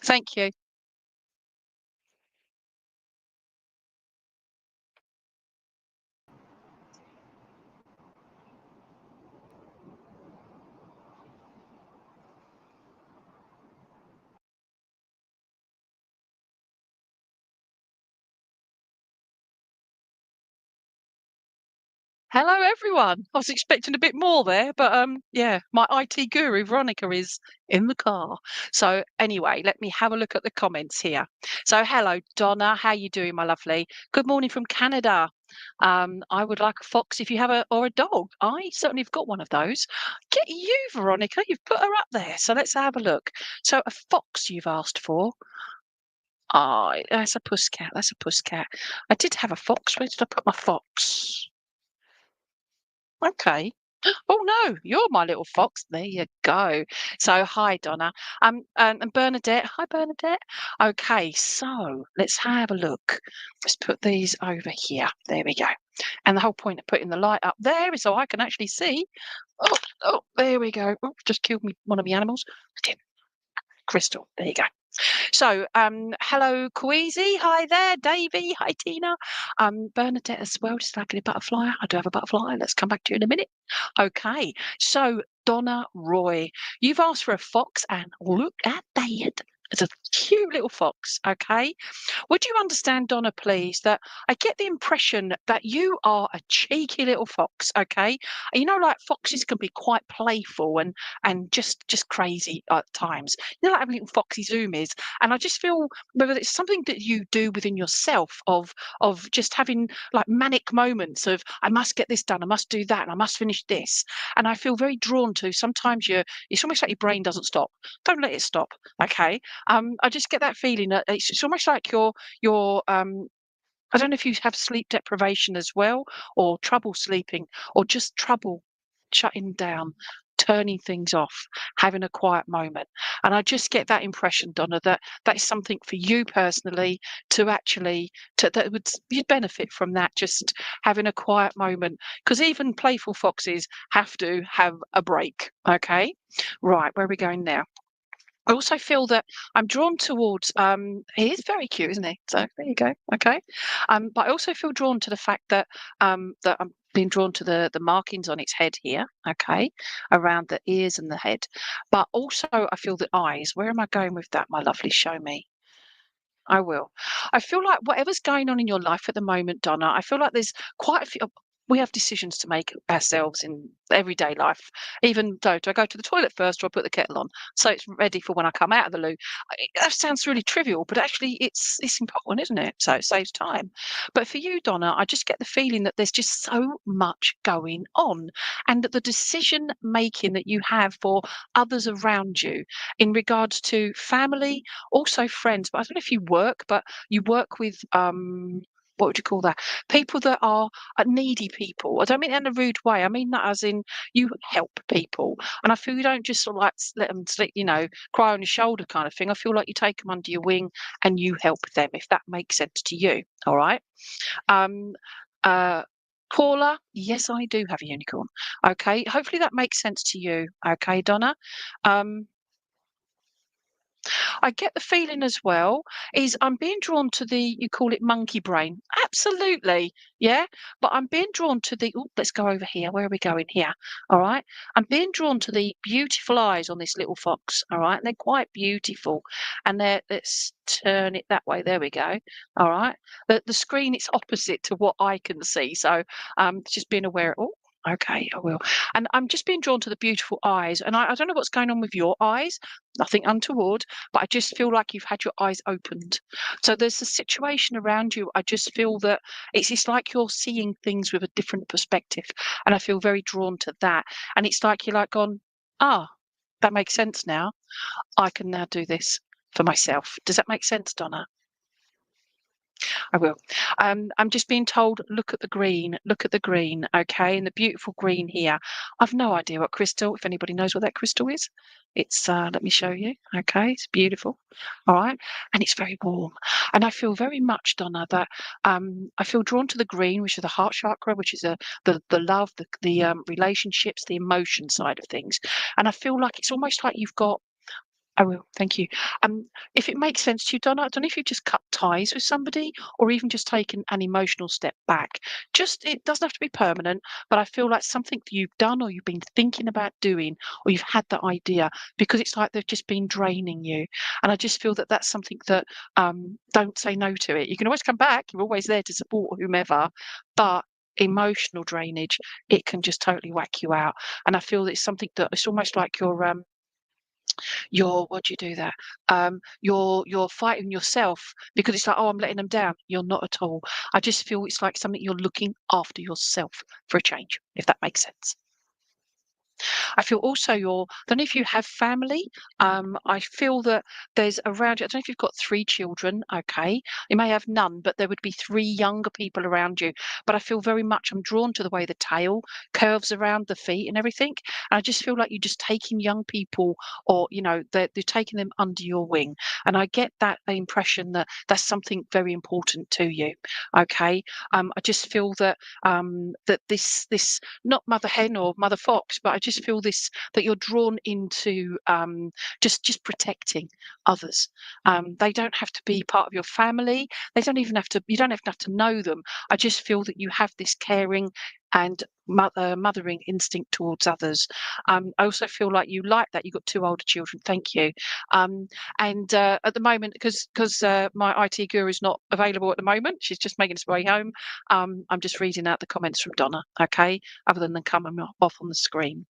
Thank you. Hello, everyone. I was expecting a bit more there, but yeah, my IT guru Veronica is in the car. So anyway, let me have a look at the comments here. So hello, Donna. How you doing, my lovely? Good morning from Canada. I would like a fox if you have a dog. I certainly have got one of those. Get you, Veronica. You've put her up there. So let's have a look. So a fox you've asked for. Oh, that's a puss cat. That's a puss cat. I did have a fox. Where did I put my fox? Okay. Oh no, you're my little fox. There you go. So hi, Donna. And Bernadette. Hi, Bernadette. Okay, so let's have a look. Let's put these over here. There we go. And the whole point of putting the light up there is so I can actually see. Oh, there we go. Oh, just killed me one of the animals. Crystal. There you go. So, hello, Queasy. Hi there, Davy. Hi, Tina. Bernadette as well, just like a butterfly. I do have a butterfly. Let's come back to you in a minute. Okay. So, Donna Roy, you've asked for a fox, and look at that. It's a cute little fox. Okay. Would you understand, Donna, please, that I get the impression that you are a cheeky little fox, okay? You know, like foxes can be quite playful and just crazy at times. You know, like having little foxy zoomies. And I just feel whether it's something that you do within yourself of just having like manic moments of I must get this done, I must do that, and I must finish this. And I feel very drawn to sometimes it's almost like your brain doesn't stop. Don't let it stop, okay? I just get that feeling that it's almost like you're I don't know if you have sleep deprivation as well, or trouble sleeping, or just trouble shutting down, turning things off, having a quiet moment. And I just get that impression, Donna, that that is something for you personally to actually that you'd benefit from that, just having a quiet moment. Because even playful foxes have to have a break. Okay, right, where are we going now? I also feel that I'm drawn towards he is very cute, isn't he? So there you go. Okay. But I also feel drawn to the fact that that I'm being drawn to the markings on its head here, okay, around the ears and the head. But also I feel the eyes. Where am I going with that, my lovely? Show me. I will. I feel like whatever's going on in your life at the moment, Donna, I feel like there's quite a few. We have decisions to make ourselves in everyday life. Even though, do I go to the toilet first or I put the kettle on so it's ready for when I come out of the loo? That sounds really trivial, but actually it's important, isn't it? So it saves time. But for you, Donna, I just get the feeling that there's just so much going on, and that the decision making that you have for others around you in regards to family, also friends, but I don't know if you work, but you work with what would you call that? People that are needy people. I don't mean that in a rude way. I mean that as in you help people, and I feel you don't just sort of like let them sleep, cry on your shoulder kind of thing. I feel like you take them under your wing and you help them, if that makes sense to you. All right. Um, uh, Paula, yes, I do have a unicorn. Okay, hopefully that makes sense to you. Okay, Donna. Um, I get the feeling as well is I'm being drawn to the you call it monkey brain. Absolutely. Yeah. But I'm being drawn to the let's go over here. Where are we going here? All right. I'm being drawn to the beautiful eyes on this little fox. All right. And they're quite beautiful. And let's turn it that way. There we go. All right. The screen it's opposite to what I can see. So just being aware. Oh, okay, I will. And I'm just being drawn to the beautiful eyes. And I don't know what's going on with your eyes, nothing untoward, but I just feel like you've had your eyes opened. So there's a situation around you. I just feel that it's like you're seeing things with a different perspective. And I feel very drawn to that. And it's like you're like gone, ah, that makes sense now. I can now do this for myself. Does that make sense, Donna? I will. I'm just being told, look at the green, look at the green, okay, and the beautiful green here. I've no idea what crystal, if anybody knows what that crystal is. It's, let me show you, okay, it's beautiful, all right, and it's very warm. And I feel very much, Donna, that I feel drawn to the green, which is the heart chakra, which is the love, the relationships, the emotion side of things. And I feel like it's almost like you've got I will, thank you. If it makes sense to you, Donna, I don't know if you've just cut ties with somebody or even just taken an emotional step back. Just it doesn't have to be permanent, but I feel like something that you've done or you've been thinking about doing or you've had that idea because it's like they've just been draining you. And I just feel that that's something that don't say no to it. You can always come back. You're always there to support whomever, but emotional drainage, it can just totally whack you out. And I feel that it's something that it's almost like you're what do you do that? You're fighting yourself because it's like, oh, I'm letting them down. You're not at all. I just feel it's like something you're looking after yourself for a change, if that makes sense. I feel also I don't know if you have family. I feel that there's around you. I don't know if you've got 3 children. Okay, you may have none, but there would be 3 younger people around you. But I feel very much I'm drawn to the way the tail curves around the feet and everything. And I just feel like you're just taking young people, or they're taking them under your wing. And I get that impression that that's something very important to you. Okay, I just feel that that this not mother hen or mother fox, but I just feel this that you're drawn into just protecting others. They don't have to be part of your family. They don't even have to. You don't even have to know them. I just feel that you have this caring and mothering instinct towards others. I also feel like you like that. You've got 2 older children. Thank you. And at the moment, because my IT guru is not available at the moment, she's just making her way home. I'm just reading out the comments from Donna. Okay, other than them coming off on the screen.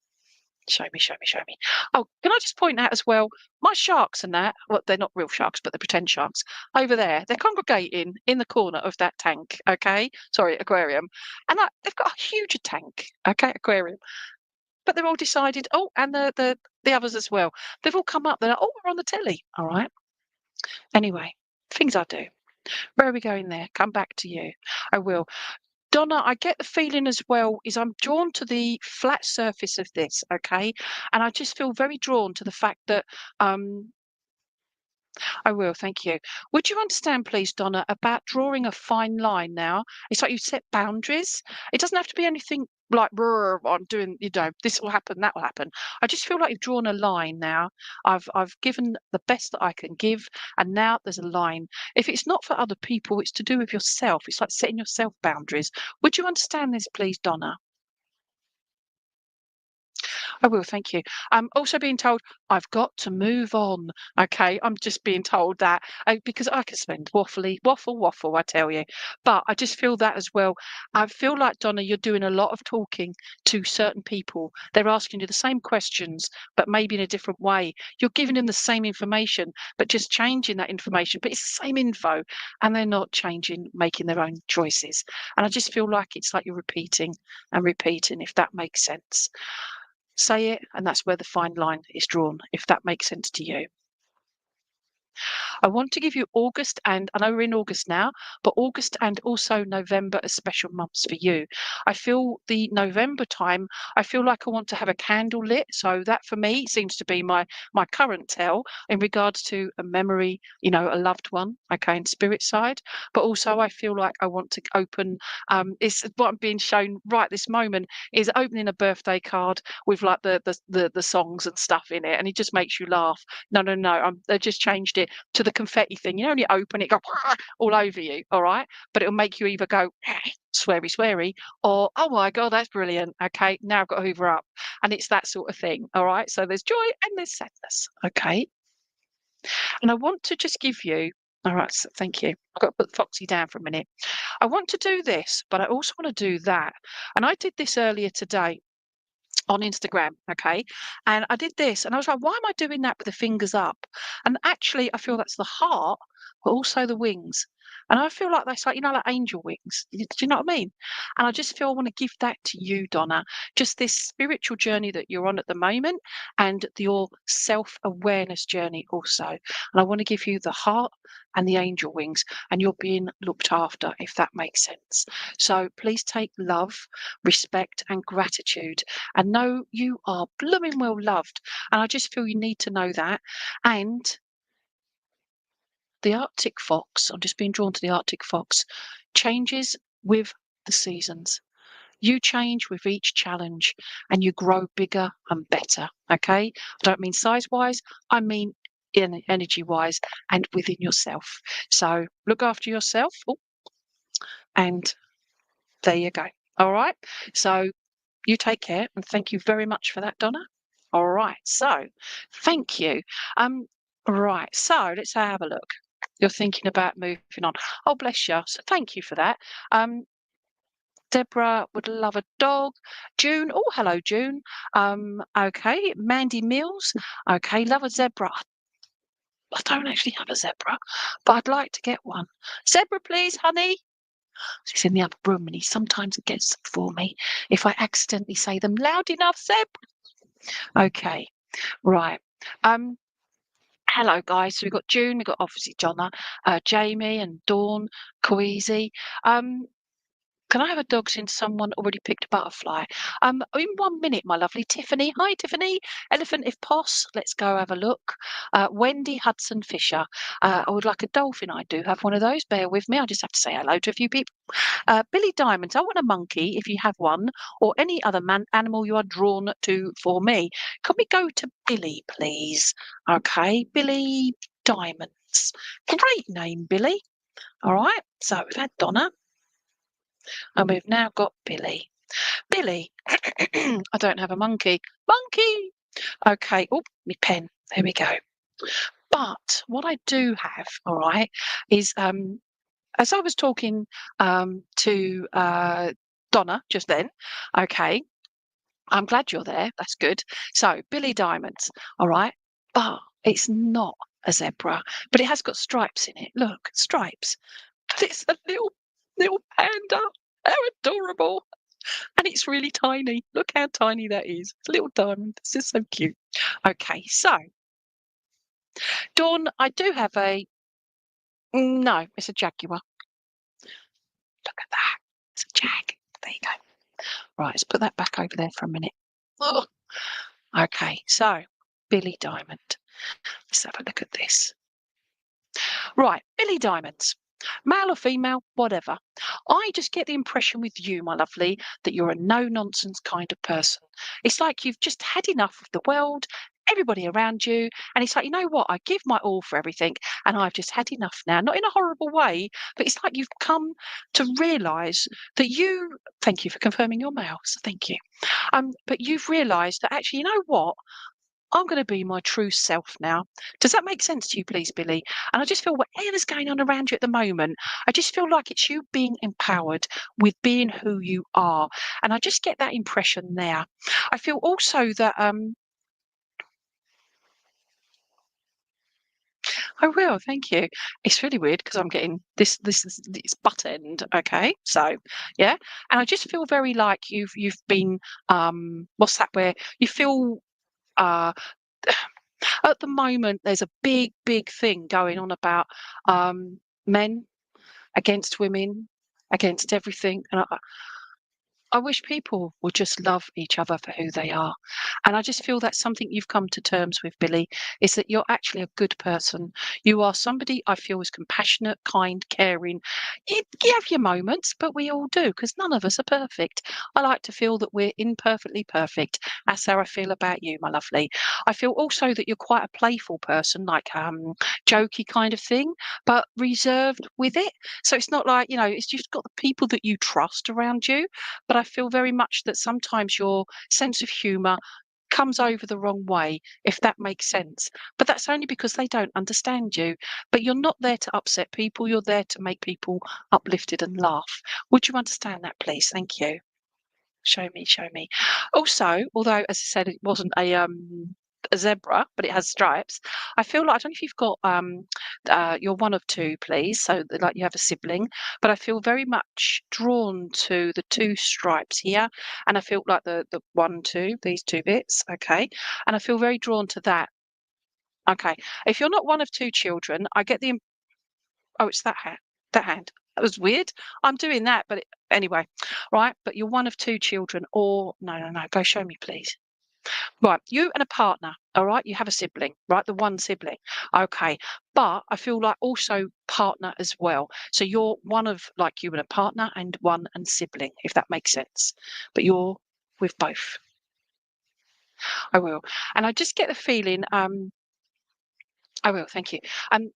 Show me, show me, show me. Oh, can I just point out as well, my sharks and that, well, they're not real sharks, but they're pretend sharks, over there, they're congregating in the corner of that tank, okay? Sorry, aquarium. And they've got a huge tank, okay, aquarium. But they've all decided, oh, and the others as well. They've all come up, they're like, oh, we're on the telly, all right? Anyway, things I do. Where are we going there? Come back to you. I will. Donna, I get the feeling as well is I'm drawn to the flat surface of this, okay? And I just feel very drawn to the fact that I will, thank you. Would you understand, please, Donna, about drawing a fine line now? It's like you set boundaries. It doesn't have to be anything like I'm doing, this will happen, that will happen. I just feel like you've drawn a line now. I've given the best that I can give, and now there's a line. If it's not for other people, it's to do with yourself. It's like setting yourself boundaries. Would you understand this, please, Donna? I will, thank you. I'm also being told I've got to move on. Okay, I'm just being told that because I could spend waffle, I tell you. But I just feel that as well. I feel like Donna, you're doing a lot of talking to certain people. They're asking you the same questions, but maybe in a different way. You're giving them the same information, but just changing that information. But it's the same info, and they're not changing, making their own choices. And I just feel like it's like you're repeating and repeating, if that makes sense. Say it, and that's where the fine line is drawn, if that makes sense to you. I want to give you August, and I know we're in August now, but August and also November as special months for you. I feel the November time, I feel like I want to have a candle lit. So that for me seems to be my current tell in regards to a memory, a loved one, okay, in spirit side. But also I feel like I want to open it's what I'm being shown right this moment is opening a birthday card with like the songs and stuff in it, and it just makes you laugh. No, no, no. They just changed it to the confetti thing. When you open it, go all over you, all right? But it'll make you either go sweary, sweary, or oh my god, that's brilliant. Okay, now I've got to hoover up, and it's that sort of thing. All right. So there's joy and there's sadness. Okay, and I want to just give you. All right, so thank you. I've got to put Foxy down for a minute. I want to do this, but I also want to do that. And I did this earlier today on Instagram, okay? And I did this and I was like, why am I doing that with the fingers up? And actually, I feel that's the heart, but also the wings. And I feel like that's like, like angel wings. Do you know what I mean? And I just feel I want to give that to you, Donna. Just this spiritual journey that you're on at the moment and your self awareness journey also. And I want to give you the heart and the angel wings, and you're being looked after, if that makes sense. So please take love, respect, and gratitude and know you are blooming well loved. And I just feel you need to know that. And the Arctic fox, I'm just being drawn to the Arctic fox, changes with the seasons. You change with each challenge and you grow bigger and better. Okay. I don't mean size wise, I mean energy wise and within yourself. So look after yourself. Oh, and there you go. All right. So you take care, and thank you very much for that, Donna. All right. So thank you. Right. So let's have a look. You're thinking about moving on. Oh, bless you. So thank you for that. Deborah would love a dog. June. Oh, hello, June. Okay. Mandy Mills. Okay. Love a zebra. I don't actually have a zebra, but I'd like to get one. Zebra, please, honey. He's in the other room and he sometimes gets them for me if I accidentally say them loud enough, Zebra. Okay, right. Hello, guys. So we've got June, we've got obviously Jonna, Jamie and Dawn, Coeasy. Can I have a dog since someone already picked a butterfly? In 1 minute, my lovely Tiffany. Hi, Tiffany. Elephant if poss. Let's go have a look. Wendy Hudson Fisher. I would like a dolphin. I do have one of those. Bear with me. I just have to say hello to a few people. Billy Diamonds. I want a monkey if you have one, or any other animal you are drawn to for me. Can we go to Billy, please? Okay, Billy Diamonds. Great name, Billy. All right. So we've had Donna. And we've now got Billy. Billy, I don't have a monkey. Monkey! Okay, oh, my pen. There we go. But what I do have, all right, is as I was talking to Donna just then, okay, I'm glad you're there. That's good. So, Billy Diamonds, all right, but it's not a zebra, but it has got stripes in it. Look, stripes. But it's a little panda. How adorable. And it's really tiny. Look how tiny that is. It's a little diamond. This is so cute. Okay, so Dawn, I do have a no, it's a jaguar. Look at that. It's a jag. There you go. Right, let's put that back over there for a minute. Oh. Okay, so Billy Diamond. Let's have a look at this. Right, Billy Diamonds. Male or female, whatever. I just get the impression with you, my lovely, that you're a no-nonsense kind of person. It's like you've just had enough of the world, everybody around you, and it's like, you know what, I give my all for everything, and I've just had enough now. Not in a horrible way, but it's like you've come to realise that you, thank you for confirming your male, so thank you. But you've realised that actually, you know what? I'm going to be my true self now. Does that make sense to you, please, Billy? And I just feel whatever's going on around you at the moment, I just feel like it's you being empowered with being who you are. And I just get that impression there. I feel also that I will, thank you. It's really weird because I'm getting this is it's butt end. Okay. So yeah. And I just feel very like you've been what's that where you feel uh at the moment, there's a big thing going on about men against women, against everything. And I wish people would just love each other for who they are. And I just feel that's something you've come to terms with, Billy, is that you're actually a good person. You are somebody I feel is compassionate, kind, caring. You have your moments, but we all do, because none of us are perfect. I like to feel that we're imperfectly perfect. That's how I feel about you, my lovely. I feel also that you're quite a playful person, like jokey kind of thing, but reserved with it. So it's not like, it's just got the people that you trust around you. But I feel very much that sometimes your sense of humour comes over the wrong way, if that makes sense. But that's only because they don't understand you. But you're not there to upset people, you're there to make people uplifted and laugh. Would you understand that, please? Thank you. Show me, show me. Also, although as I said, it wasn't a zebra, but it has stripes. I feel like I don't know if you've got you're one of two, please. So like you have a sibling, but I feel very much drawn to the two stripes here, and I feel like the one, two, these two bits, okay, and I feel very drawn to that. Okay, if you're not one of two children, I get the oh, it's that hat, that hand. That was weird. I'm doing that, but anyway, right? But you're one of two children, or no, no, no. Go show me, please. Right, you and a partner, all right? You have a sibling, right? The one sibling. Okay. But I feel like also partner as well. So you're one of like you and a partner and one and sibling, if that makes sense. But you're with both. I will. And I just get the feeling, I will, thank you. Um,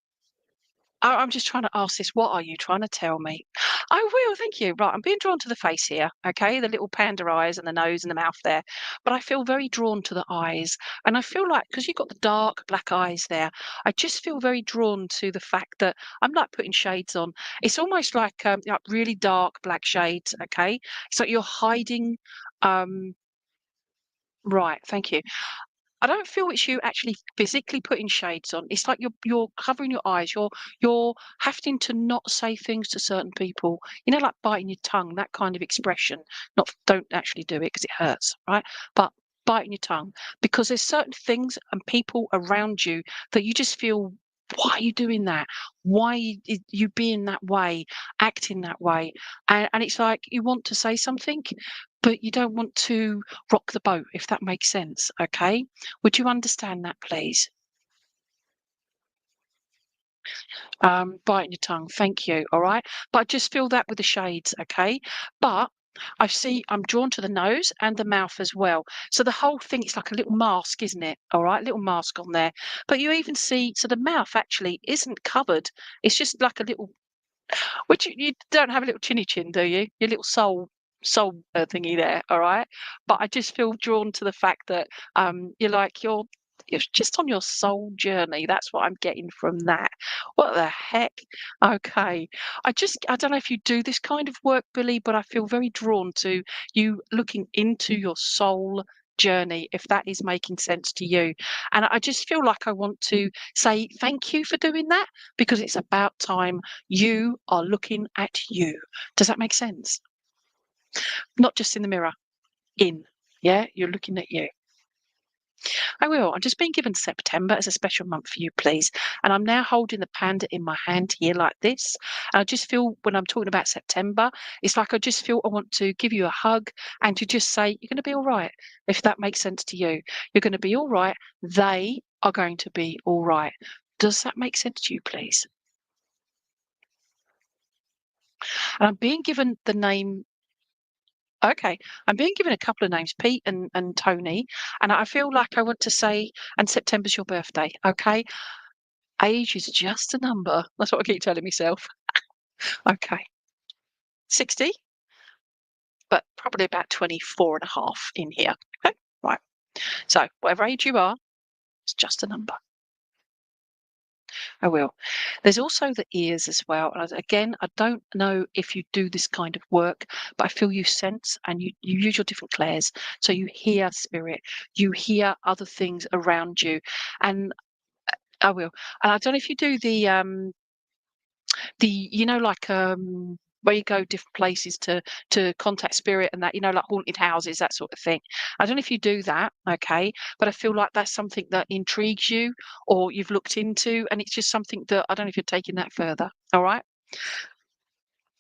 I'm just trying to ask this. What are you trying to tell me? I will, thank you. Right, I'm being drawn to the face here, okay? The little panda eyes and the nose and the mouth there. But I feel very drawn to the eyes. And I feel like, because you've got the dark black eyes there, I just feel very drawn to the fact that I'm like putting shades on. It's almost like really dark black shades, okay? It's like you're hiding. Um, right, thank you. I don't feel it's you actually physically putting shades on. It's like you're covering your eyes. You're having to not say things to certain people. You know, like biting your tongue, that kind of expression. Not don't actually do it because it hurts, right? But biting your tongue because there's certain things and people around you that you just feel. Why are you doing that? Why you being that way, acting that way? And it's like you want to say something, but you don't want to rock the boat, if that makes sense. Okay. Would you understand that, please? Biting your tongue. Thank you. All right. But I just feel that with the shades. Okay. But I see I'm drawn to the nose and the mouth as well. So the whole thing is like a little mask, isn't it? All right. Little mask on there. But you even see, so the mouth actually isn't covered. It's just like a little, which you don't have a little chinny chin, do you? Your little soul thingy there, all right? But I just feel drawn to the fact that you're just on your soul journey. That's what I'm getting from that. What the heck? Okay. I don't know if you do this kind of work, Billy, but I feel very drawn to you looking into your soul journey, if that is making sense to you. And I just feel like I want to say thank you for doing that because it's about time you are looking at you. Does that make sense? Not just in the mirror, in. Yeah, you're looking at you. I will. I'm just being given September as a special month for you, please. And I'm now holding the panda in my hand here like this. And I just feel when I'm talking about September, it's like I just feel I want to give you a hug and to just say, you're going to be all right, if that makes sense to you. You're going to be all right. They are going to be all right. Does that make sense to you, please? And I'm being given the name. Okay, I'm being given a couple of names, Pete and Tony, and I feel like I want to say, and September's your birthday, okay? Age is just a number. That's what I keep telling myself. Okay, 60, but probably about 24 and a half in here. Okay, right. So whatever age you are, it's just a number. I will. There's also the ears as well. And again, I don't know if you do this kind of work, but I feel you sense and you use your different clairs. So you hear spirit, you hear other things around you. And I will. And I don't know if you do the where you go different places to contact spirit and that, like haunted houses, that sort of thing. I don't know if you do that, okay, but I feel like that's something that intrigues you or you've looked into, and it's just something that I don't know if you're taking that further. All right.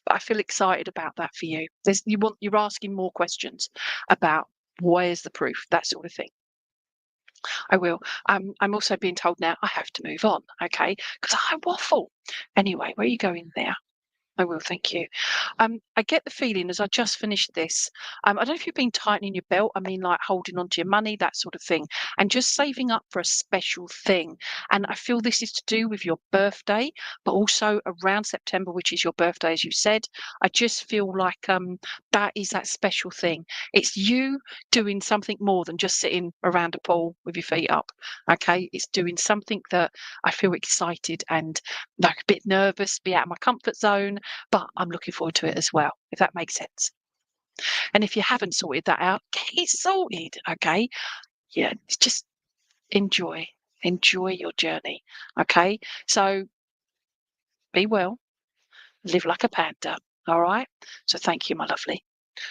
But I feel excited about that for you. You're asking more questions about where's the proof, that sort of thing. I will. I'm also being told now I have to move on, okay? Because I waffle. Anyway, where are you going there? I will, thank you. I get the feeling as I just finished this. I don't know if you've been tightening your belt. I mean, like holding on to your money, that sort of thing, and just saving up for a special thing. And I feel this is to do with your birthday, but also around September, which is your birthday, as you said. I just feel like that is that special thing. It's you doing something more than just sitting around a pool with your feet up. Okay, it's doing something that I feel excited and like a bit nervous, be out of my comfort zone, but I'm looking forward to it as well, if that makes sense. And if you haven't sorted that out, get it sorted, okay? Yeah, it's just enjoy. Enjoy your journey, okay? So be well, live like a panda, all right? So thank you, my lovely.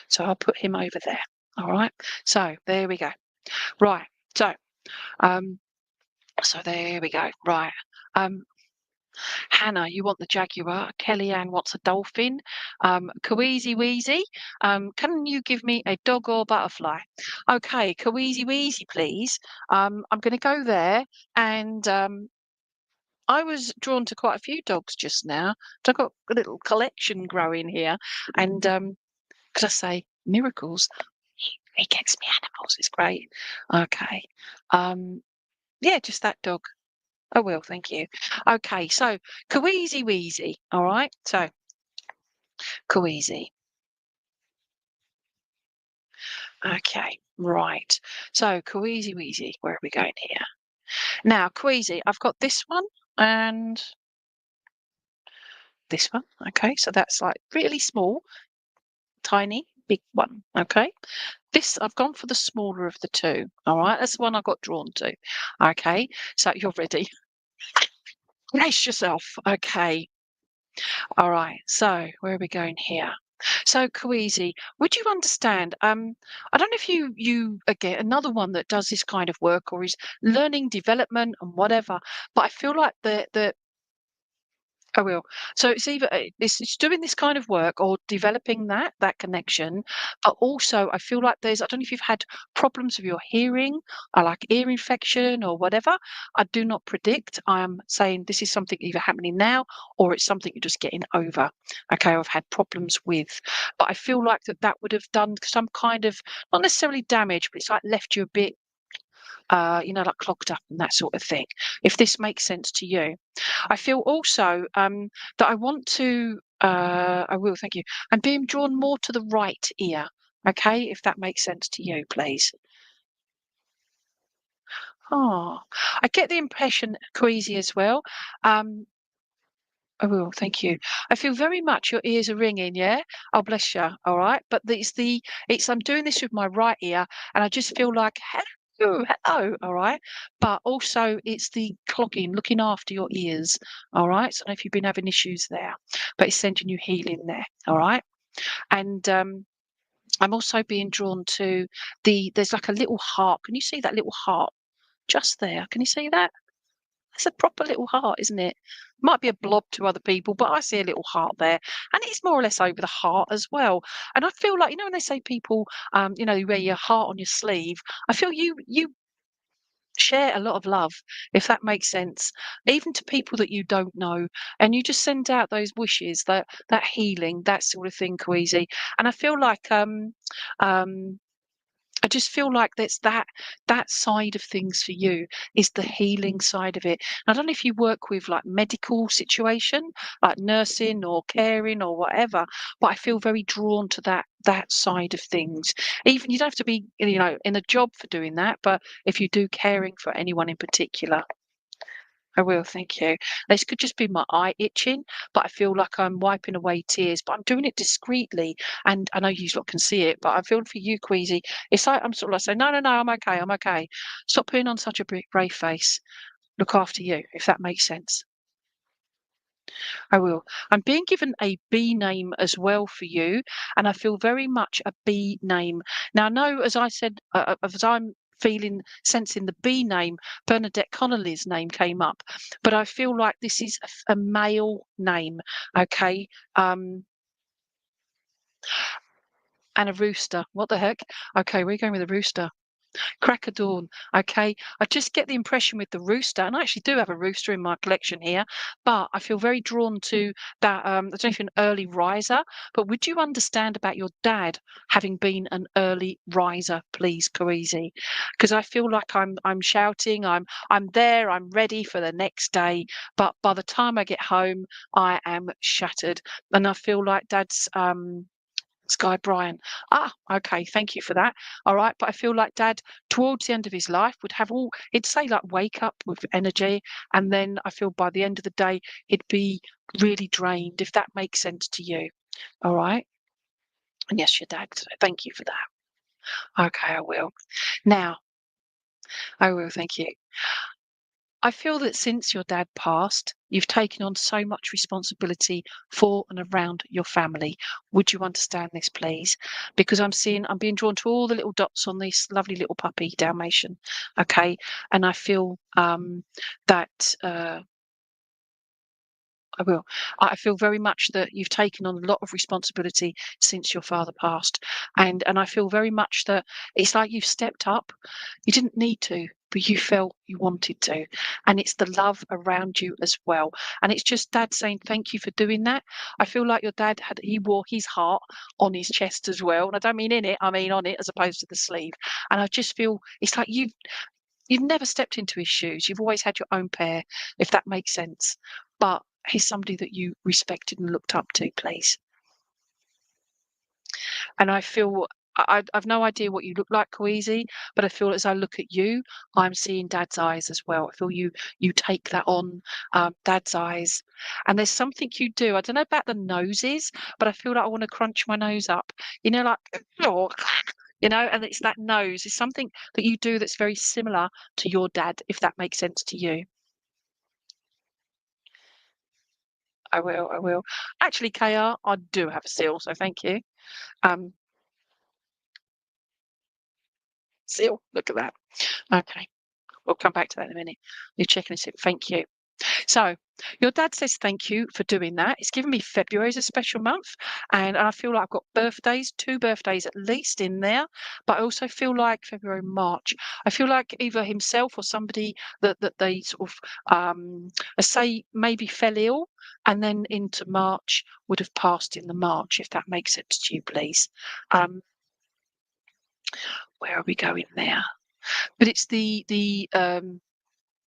So I'll put him over there, all right? So there we go. Right. Um, so there we go. Right. Um, Hannah, you want the jaguar. Kellyanne wants a dolphin. Kaweezy Weezy, can you give me a dog or butterfly? Okay, Kaweezy Weezy, please. I'm going to go there. And I was drawn to quite a few dogs just now. So I've got a little collection growing here. And could I say miracles? He gets me animals. It's great. Okay. Yeah, just that dog. I will, thank you. Okay, so Kweezy Weezy, all right? So Kweezy. Okay, right. So Kweezy Weezy, where are we going here? Now, Kweezy, I've got this one and this one. Okay, so that's like really small, tiny, big one. Okay. This, I've gone for the smaller of the two. All right, that's the one I got drawn to. Okay, so you're ready. Brace yourself. Okay. All right. So where are we going here? So Kweezy, would you understand? I don't know if you again another one that does this kind of work or is learning development and whatever, but I feel like the I will. So it's either it's doing this kind of work or developing that connection, but also I feel like there's I don't know if you've had problems with your hearing, or like ear infection or whatever. I do not predict. I am saying this is something either happening now or it's something you're just getting over. Okay, I've had problems with, but I feel like that would have done some kind of not necessarily damage, but it's like left you a bit like clogged up and that sort of thing. If this makes sense to you. I feel also that I want to, I will, thank you. I'm being drawn more to the right ear. Okay, if that makes sense to you, please. Oh, I get the impression, queasy as well. Um, I will, thank you. I feel very much your ears are ringing, yeah? Oh, bless you, all right? But I'm doing this with my right ear, and I just feel like, hello, hello, all right? But also, it's the clogging, looking after your ears, all right? So I don't know if you've been having issues there, but it's sending you healing there, all right? And I'm also being drawn to there's like a little heart. Can you see that little heart just there? Can you see that? It's a proper little heart, isn't it? Might be a blob to other people, but I see a little heart there. And it's more or less over the heart as well. And I feel like, when they say people, you wear your heart on your sleeve, I feel you share a lot of love, if that makes sense, even to people that you don't know. And you just send out those wishes, that healing, that sort of thing, Queasy. And I feel like um I just feel like that's that side of things for you is the healing side of it. I don't know if you work with like medical situation, like nursing or caring or whatever, but I feel very drawn to that side of things. Even you don't have to be, in a job for doing that, but if you do caring for anyone in particular. I will, thank you. This could just be my eye itching, but I feel like I'm wiping away tears, but I'm doing it discreetly. And I know you lot can see it, but I feel for you, Queasy. It's like I'm sort of like saying, no, no, no, I'm okay, I'm okay. Stop putting on such a brave face. Look after you, if that makes sense. I will. I'm being given a B name as well for you, and I feel very much a B name. Now, I know, as I said, as I'm sensing the B name, Bernadette Connolly's name came up, but I feel like this is a male name, okay? And a rooster. What the heck? Okay, we're going with a rooster. Crack a dawn. Okay. I just get the impression with the rooster, and I actually do have a rooster in my collection here, but I feel very drawn to that. I don't know if you're an early riser, but would you understand about your dad having been an early riser, please, Karizi? Because I feel like I'm shouting, I'm there, I'm ready for the next day, but by the time I get home, I am shattered. And I feel like dad's Sky Brian. Ah, okay, thank you for that. All right, but I feel like Dad, towards the end of his life, would have he'd say like wake up with energy, and then I feel by the end of the day, he'd be really drained, if that makes sense to you. All right. And yes, your dad. So thank you for that. Okay, I will. Now, I will. Thank you. I feel that since your dad passed, you've taken on so much responsibility for and around your family. Would you understand this, please? Because I'm being drawn to all the little dots on this lovely little puppy Dalmatian. Okay. And I feel that I will. I feel very much that you've taken on a lot of responsibility since your father passed, and I feel very much that it's like you've stepped up. You didn't need to, but you felt you wanted to, and it's the love around you as well. And it's just Dad saying thank you for doing that. I feel like your dad he wore his heart on his chest as well, and I don't mean in it, I mean on it as opposed to the sleeve. And I just feel it's like you've never stepped into his shoes. You've always had your own pair, if that makes sense. But he's somebody that you respected and looked up to, please. And I feel I've no idea what you look like, Kweezy, but I feel as I look at you, I'm seeing Dad's eyes as well. I feel you take that on, Dad's eyes. And there's something you do. I don't know about the noses, but I feel like I want to crunch my nose up. You know, like you know, and it's that nose. It's something that you do that's very similar to your dad, if that makes sense to you. I will, I will. Actually, KR, I do have a seal, so thank you. Um, seal, look at that. Okay. We'll come back to that in a minute. You're checking this. Thank you. So, your dad says thank you for doing that. It's given me February as a special month, and I feel like I've got birthdays, 2 birthdays at least in there. But I also feel like February, March. I feel like either himself or somebody that they sort of I say maybe fell ill, and then into March would have passed in the March, if that makes sense to you, please. Um, where are we going there? But it's the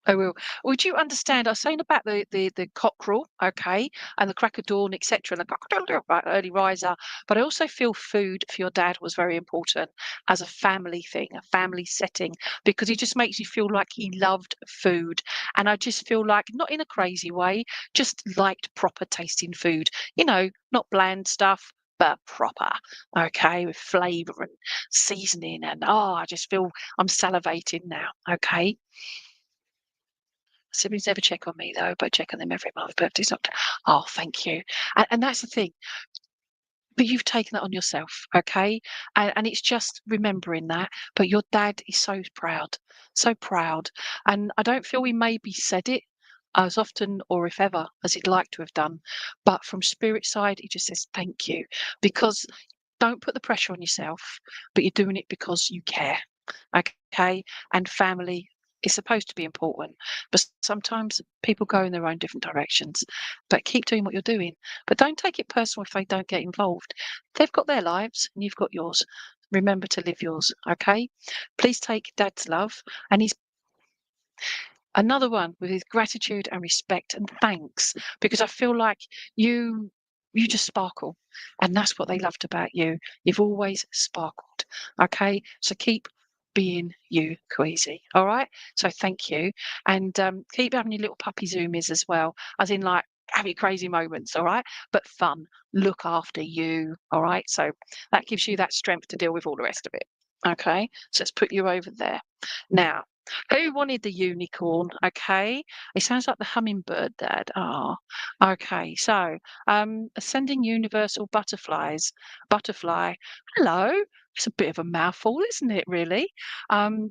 I will. Would you understand? I was saying about the cockerel, okay, and the crack of dawn, etc., and the cock-a-doodle-doo, right, early riser. But I also feel food for your dad was very important as a family thing, a family setting, because he just makes you feel like he loved food. And I just feel like, not in a crazy way, just liked proper tasting food. You know, not bland stuff, but proper, okay, with flavour and seasoning. And oh, I just feel I'm salivating now, okay. Siblings never check on me though, but check on them every month. Birthday's not. Oh, thank you. And that's the thing. But you've taken that on yourself, okay? And it's just remembering that. But your dad is so proud, so proud. And I don't feel he maybe said it as often or if ever as he'd like to have done. But from spirit side, he just says thank you because don't put the pressure on yourself, but you're doing it because you care. Okay. And family is supposed to be important, but sometimes people go in their own different directions. But keep doing what you're doing. But don't take it personal if they don't get involved. They've got their lives and you've got yours. Remember to live yours. Okay. Please take Dad's love and his another one with his gratitude and respect and thanks because I feel like you you just sparkle and that's what they loved about you. You've always sparkled. Okay, so keep being you, Queasy. All right. So thank you, and keep having your little puppy zoomies as well, as in like have your crazy moments. All right, but fun. Look after you. All right. So that gives you that strength to deal with all the rest of it. Okay, so let's put you over there now. Who wanted the unicorn? Okay. It sounds like the hummingbird, Dad. Ah, okay. So, ascending universal butterflies. Butterfly. Hello. It's a bit of a mouthful, isn't it, really?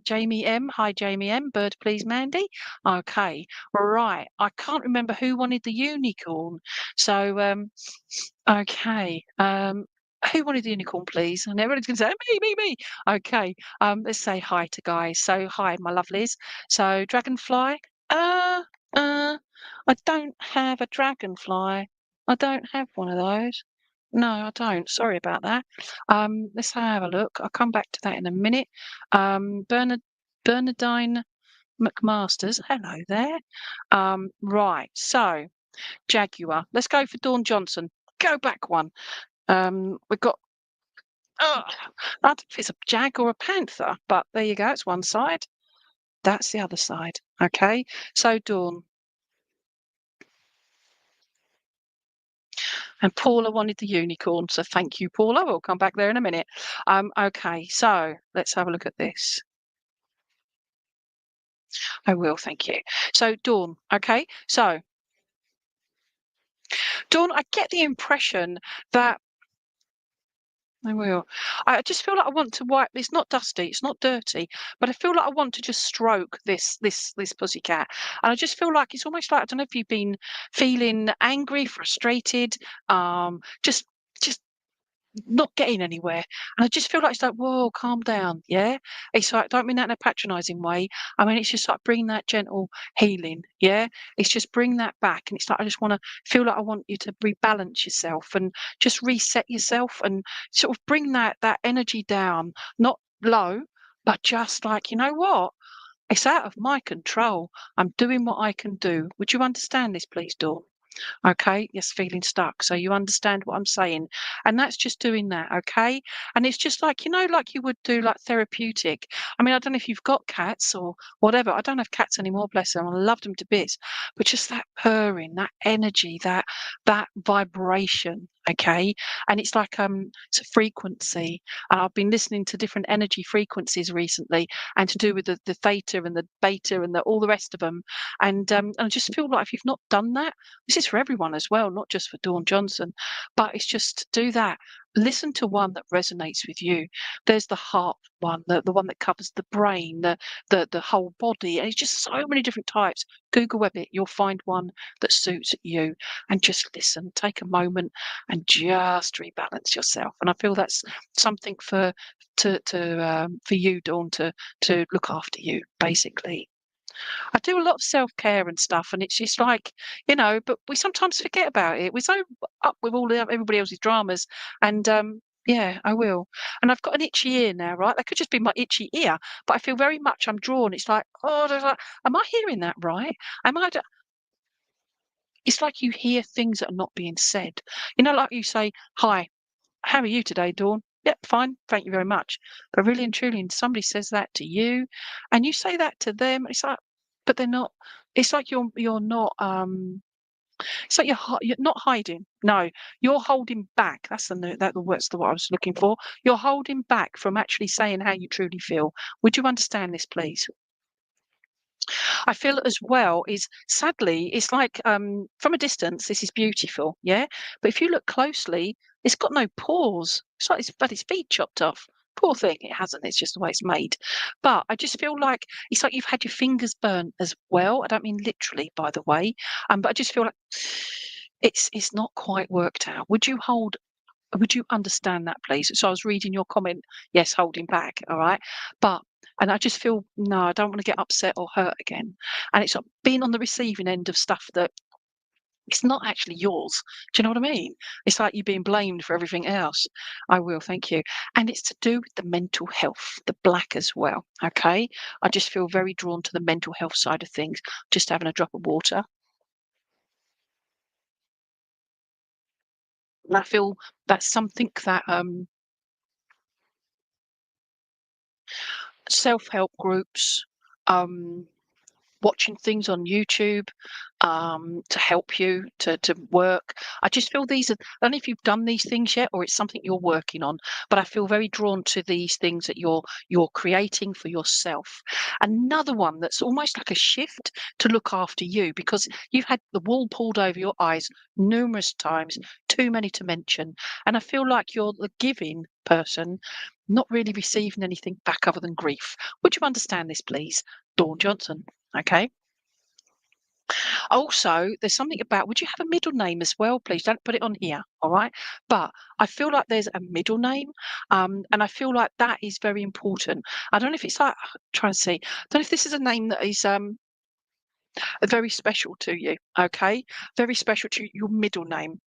Jamie M. Hi, Jamie M. Bird, please, Mandy. Okay. Right. I can't remember who wanted the unicorn. So, okay. Who wanted the unicorn, please? And everybody's going to say, me. Okay. Let's say hi to guys. So hi, my lovelies. So dragonfly. Uh, I don't have a dragonfly. I don't have one of those. No, I don't. Sorry about that. Let's have a look. I'll come back to that in a minute. Bernardine McMasters. Hello there. Right. So Jaguar. Let's go for Dawn Johnson. Go back one. We've got I don't know if it's a jag or a panther, but there you go. It's one side. That's the other side. Okay. So Dawn and Paula wanted the unicorn. So thank you, Paula. We'll come back there in a minute. Okay. So let's have a look at this. I will. Thank you. So Dawn. Okay. So Dawn, I get the impression that I will. I just feel like I want to wipe. It's not dusty. It's not dirty, but I feel like I want to just stroke this pussycat. And I just feel like it's almost like I don't know if you've been feeling angry, frustrated, just not getting anywhere. And I just feel like it's like, whoa, calm down. Yeah. It's like, don't mean that in a patronizing way. I mean, it's just like bring that gentle healing. Yeah. It's just bring that back. And it's like, I just want to feel like I want you to rebalance yourself and just reset yourself and sort of bring that energy down, not low, but just like, you know what? It's out of my control. I'm doing what I can do. Would you understand this, please, Dawn? Okay, yes, feeling stuck. So you understand what I'm saying. And that's just doing that, okay? And it's just like, like you would do like therapeutic. I mean, I don't know if you've got cats or whatever. I don't have cats anymore, bless them. I love them to bits. But just that purring, that energy, that vibration, okay? And it's like it's a frequency. And I've been listening to different energy frequencies recently and to do with the theta and the beta and all the rest of them. And I just feel like if you've not done that, this is for everyone as well, not just for Dawn Johnson, but it's just to do that. Listen to one that resonates with you. There's the heart one, the one that covers the brain, the whole body. And it's just so many different types. Google web it, you'll find one that suits you. And just listen, take a moment and just rebalance yourself. And I feel that's something for you, Dawn, to look after you, basically. I do a lot of self-care and stuff, and it's just like, but we sometimes forget about it. We're so up with everybody else's dramas, and yeah, I will. And I've got an itchy ear now, right? That could just be my itchy ear, but I feel very much I'm drawn. It's like, oh, am I hearing that right? Am I? It's like you hear things that are not being said. Like you say, "Hi, how are you today, Dawn?" "Yep, fine, thank you very much." But really and truly, and somebody says that to you, and you say that to them, it's like, but they're not. It's like you're not. It's like you're not hiding. No, you're holding back. That's the what I was looking for. You're holding back from actually saying how you truly feel. Would you understand this, please? I feel as well is sadly, it's like from a distance, this is beautiful, yeah. But if you look closely, it's got no pores. It's like it's had its feet chopped off. Poor thing, it hasn't. It's just the way it's made. But I just feel like it's like you've had your fingers burnt as well. I don't mean literally, by the way. But I just feel like it's not quite worked out. Would you understand that, please? So I was reading your comment. Yes, holding back. All right. But, and I just feel, no, I don't want to get upset or hurt again. And it's like being on the receiving end of stuff that it's not actually yours. Do you know what I mean? It's like you're being blamed for everything else. I will, thank you. And it's to do with the mental health, the black as well. Okay. I just feel very drawn to the mental health side of things. Just having a drop of water. And I feel that's something that self-help groups, um, watching things on YouTube to help you to work. I just feel these are, I don't know if you've done these things yet or it's something you're working on, but I feel very drawn to these things that you're creating for yourself. Another one that's almost like a shift to look after you because you've had the wool pulled over your eyes numerous times, too many to mention. And I feel like you're the giving person, not really receiving anything back other than grief. Would you understand this, please? Dawn Johnson. Okay. Also, there's something about, would you have a middle name as well, please? Don't put it on here, all right? But I feel like there's a middle name, and I feel like that is very important. I don't know if it's like, try and see. I don't know if this is a name that is very special to you, okay? Very special to your middle name.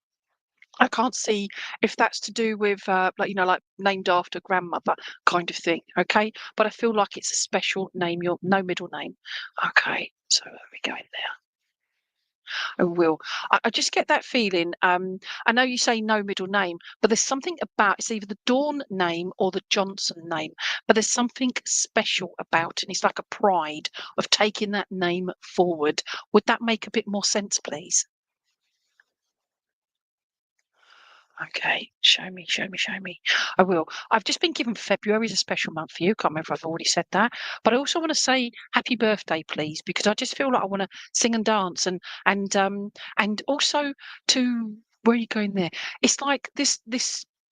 I can't see if that's to do with like like named after grandmother kind of thing, okay? But I feel like it's a special name, your no middle name. Okay, so there we go in there. I will. I just get that feeling. I know you say no middle name, but there's something about it's either the Dawn name or the Johnson name, but there's something special about it. And it's like a pride of taking that name forward. Would that make a bit more sense, please? Okay, show me, show me, show me. I will. I've just been given February as a special month for you. Can't remember if I've already said that, but I also want to say happy birthday, please, because I just feel like I want to sing and dance and also to where are you going there? It's like this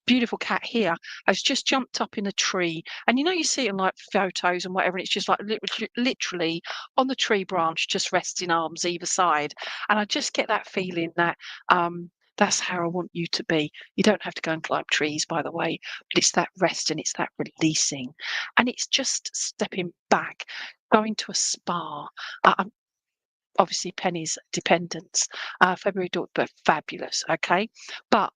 beautiful cat here has just jumped up in a tree, and you see it in like photos and whatever, and it's just like literally on the tree branch, just resting arms either side, and I just get that feeling that that's how I want you to be. You don't have to go and climb trees, by the way, but it's that rest and it's that releasing. And it's just stepping back, going to a spa. Obviously, Penny's dependence, February, but fabulous. Okay. But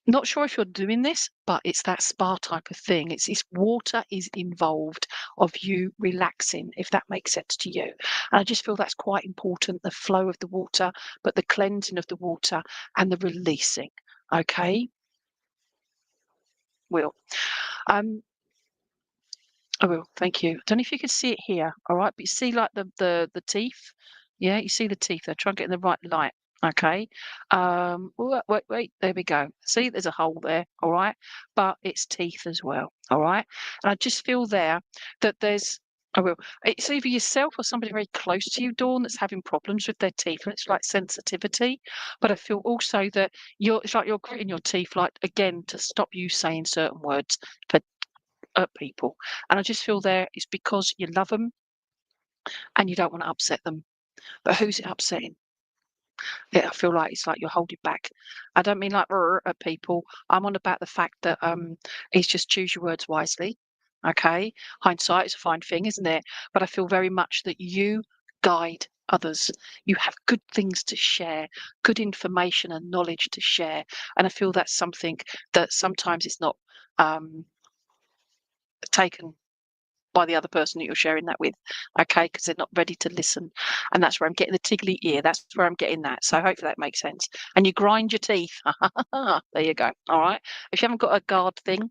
Not sure if you're doing this, but it's that spa type of thing. It's water is involved of you relaxing, if that makes sense to you. And I just feel that's quite important, the flow of the water, but the cleansing of the water and the releasing. Okay, Will. Um, I will. Thank you. I don't know if you can see it here. All right, but you see like the teeth. Yeah, you see the teeth. They're trying to get in the right light. Okay. Wait. There we go. See, there's a hole there. All right, but it's teeth as well. All right, and I just feel there that there's. I will. It's either yourself or somebody very close to you, Dawn, that's having problems with their teeth, and it's like sensitivity. But I feel also that it's like you're gritting your teeth, like again, to stop you saying certain words for at people. And I just feel there it's because you love them and you don't want to upset them. But who's it upsetting? Yeah, I feel like it's like you're holding back. I don't mean like at people. I'm on about the fact that it's just choose your words wisely. Okay. Hindsight is a fine thing, isn't it? But I feel very much that you guide others. You have good things to share, good information and knowledge to share. And I feel that's something that sometimes it's not taken by the other person that you're sharing that with, okay? Because they're not ready to listen. And that's where I'm getting the tiggly ear. That's where I'm getting that. So hopefully that makes sense. And you grind your teeth. There you go. All right. If you haven't got a guard thing,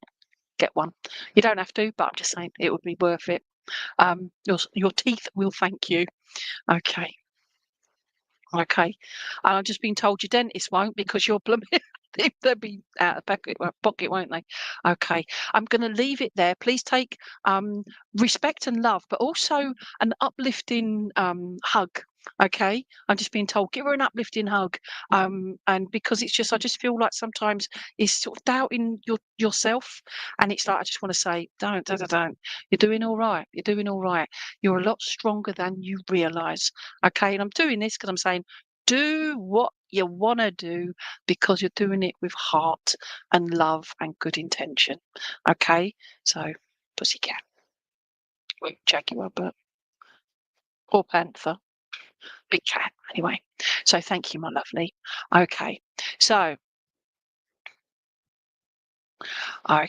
get one. You don't have to, but I'm just saying it would be worth it. Your teeth will thank you. Okay. Okay. And I've just been told your dentist won't because you're blooming. They'll be out of pocket, won't they? Okay. I'm going to leave it there. Please take respect and love, but also an uplifting hug. Okay. I'm just being told, give her an uplifting hug. And because it's just, I just feel like sometimes it's sort of doubting yourself. And it's like, I just want to say, don't. You're doing all right. You're doing all right. You're a lot stronger than you realize. Okay. And I'm doing this because I'm saying, do what you want to do because you're doing it with heart and love and good intention. Okay? So, pussycat, jaguar, but or panther, big cat. Anyway, so thank you, my lovely. Okay, so hi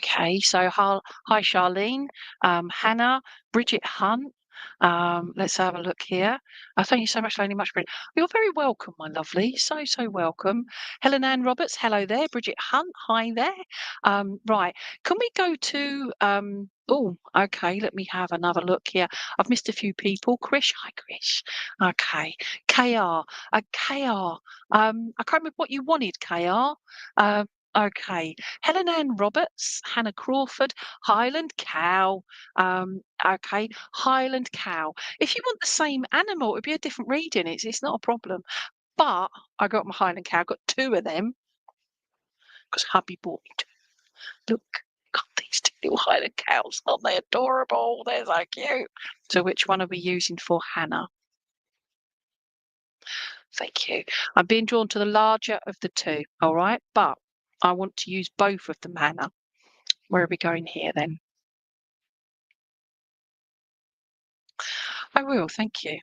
Charlene, Hannah, Bridget Hunt. Let's have a look here. Thank you so much, Lainey. Much appreciated. You're very welcome, my lovely. So welcome. Helen Ann Roberts, hello there. Bridget Hunt, hi there. Right, can we go to oh, okay, let me have another look here. I've missed a few people. Krish, hi Krish. Okay. KR. KR. I can't remember what you wanted, KR. Okay. Helen Ann Roberts, Hannah Crawford, Highland Cow. Okay, Highland Cow. If you want the same animal, it would be a different reading. It's not a problem. But I got my Highland Cow, got two of them because hubby bought me two. Look, got these two little Highland cows. Aren't they adorable? They're so cute. So which one are we using for Hannah? Thank you. I'm being drawn to the larger of the two, all right? But I want to use both of them, Hannah. Where are we going here then? I will, thank you.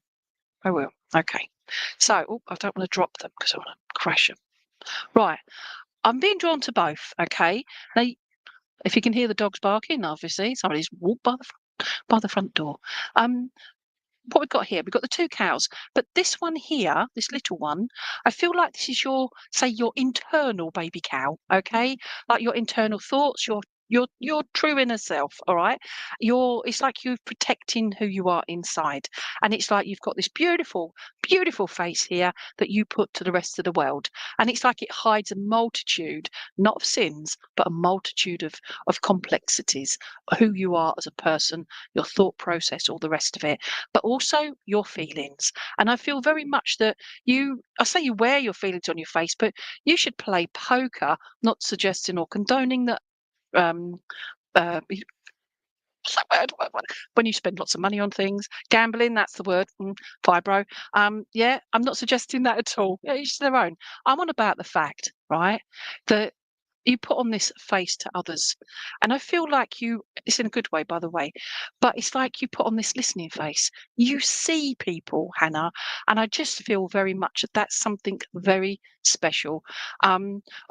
I will. Okay. So, oh, I don't want to drop them because I want to crash them. Right. I'm being drawn to both. Okay. Now, if you can hear the dogs barking, obviously somebody's walked by the front door. What we've got here, we've got the two cows, but this one here, this little one, I feel like this is your internal baby cow, okay? Like your internal thoughts, your true inner self, all right? It's like you're protecting who you are inside. And it's like you've got this beautiful, beautiful face here that you put to the rest of the world. And it's like it hides a multitude, not of sins, but a multitude of complexities, who you are as a person, your thought process, all the rest of it, but also your feelings. And I feel very much that I say you wear your feelings on your face, but you should play poker, not suggesting or condoning that. Um, what's that word? When you spend lots of money on things, gambling, that's the word. Fibro. Yeah, I'm not suggesting that at all. Yeah, each their own. I'm on about the fact, right, that you put on this face to others, and I feel like you it's in a good way, by the way, but it's like you put on this listening face. You see people, Hannah, and I just feel very much that that's something very special. I